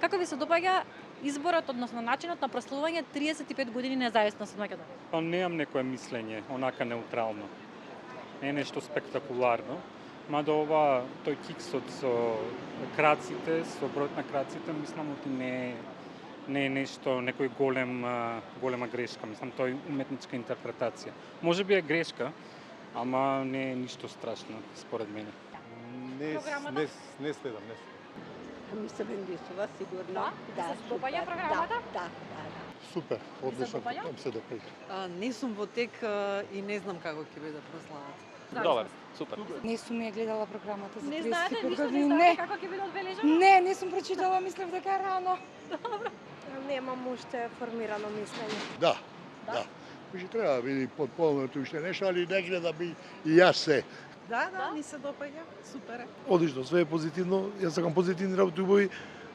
Како ви се допаѓа изборот, односно начинот на прославување 35 години независност од Македонија? Па немам некое мислење, онака неутрално. Не е нешто спектакуларно, мада ова тој киксот со краците, со бројот на краците, мислам оти не е нешто, некој голема грешка, мислам тоа е уметничка интерпретација. Можеби е грешка, ама не е ништо страшно според мене. Не следам. Ми се бендисува, сигурно. Да, се допаѓа програмата? Да. Супер, одлично, допаѓа? ми се допаѓа. Не сум во тек и не знам како ќе биде прославата. Добар, супер. Не сум ја гледала програмата за Не 35 знаете ништо, години. не знаете како ќе биде одбележано? Не сум прочитала, мислев дека е рано. Немам уште формирано мислење. Да. Може треба да биде потполнато уште нешто, али не гледам и јас се. Да, ни се допаѓа. Супер е. Одлично, све е позитивно. Јас сакам позитивни работи убави.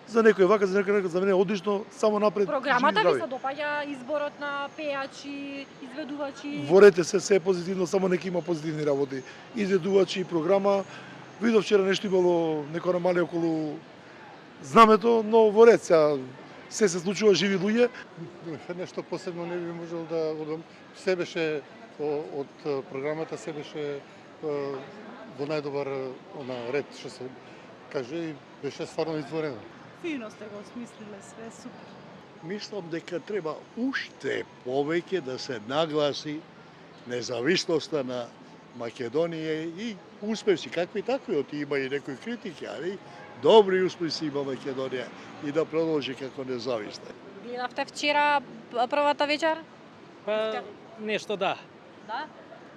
За некој вака, за некој за мене е одлично, само напред. Програмата живи, ви здрави. се допаѓа, изборот на пејачи, изведувачи. Ворете се е позитивно, само нека има позитивни работи. Изведувачи, програма. Видов вчера нешто имало, некој намали околу знамето, но ворете се случува, живи луѓе. Нешто посебно не би можел да одам. Се беше од програмата, се беше во најдобар ред, што се каже, и беше стварно изворено. Фино сте го смислиле, све супер. Мислам дека треба уште повеќе да се нагласи независноста на Македонија и успеси, какви такви, оти има и некои критики, али добри успеси има Македонија и да продолжи како независна. Гледавте вчера првата вечер? Па нешто да. Да.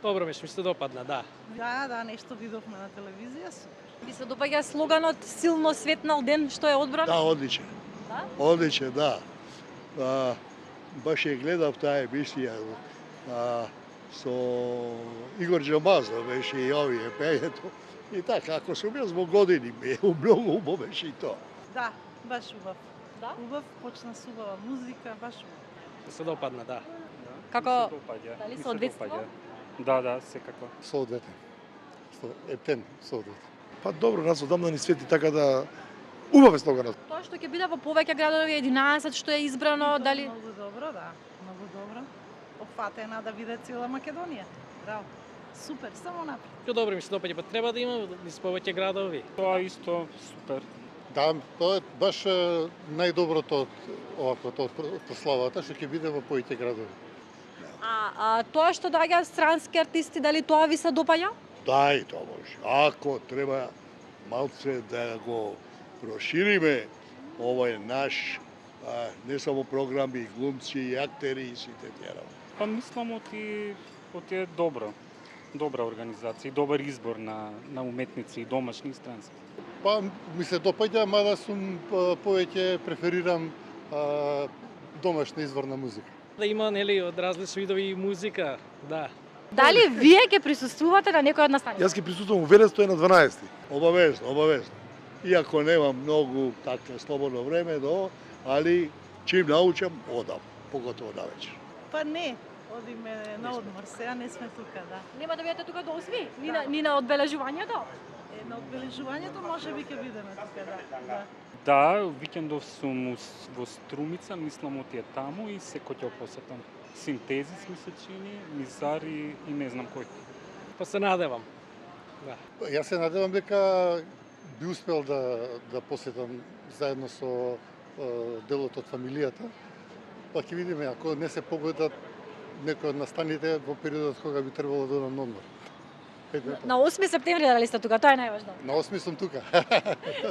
Добро ми се допадна, да. Да, нешто видовме на телевизија, супер. Ви се допаѓа слоганот силно светнал ден што е одбран? Да, одличен. Да? Одличен, да. Баш ја гледав таа емисија со Игор Џамазов беше и овие пењето. И така, ако сум јас во години, многу убаво беше и тоа. Да, баш убав. Да? Убав, почна с убава музика, баш убав. Се допадна, да. Како? Дали Дали соодветство? Да, секако. Соодветен. Ептен, соодветен. Па добро, нас одамна ни свети така да убав е слоганот. Тоа што ќе биде во повеќе градови, 11 што е избрано, дали Многу добро, да. Многу добро. Опфатена да биде цела Македонија. Браво. Супер, само напред. Што добро ми се допаѓа, па треба да има низ повеќе градови. Тоа исто супер. Да, тоа е баш најдоброто од прославата, што ќе биде во повеќе градови. а тоа што доаѓаат странски артисти, дали тоа ви се допаѓа? Да, и тоа може. Ако треба малце да го прошириме овој наш не само програми, глумци, и актери и сите тие работи. Па мислам оти е добра организација и добар избор на уметници и домашни и странски. Па ми се допаѓа, мада сум повеќе преферирам домашна изворна музика. Да има нели од различни видови музика, да. Дали вие ќе присуствувате на некој од настаните? Јас ќе присуствувам во Велес, тоа е на 12. Обавезно. Иако немам многу така слободно време, али чим научам, одам, поготово навечер. Па не, одиме на одмор, сега не сме тука, да. Нема да бидете тука до 8, ни на одбележувањето? На одбележувањето може би ќе бидеме тука, да. Да, викендов сум во Струмица, мислам оти е таму и секој ќе посетам. Синтезис ми се чини, Мизар и не знам кој. Па се надевам. Да. Јас се надевам дека би успел да посетам заедно со делот од фамилијата. Па ќе видиме, ако не се погодат некој од настаните во периодот кога би требало да одам на одмор. На 8 септември дали сте тука, тоа е најважно. На 8 сум тука.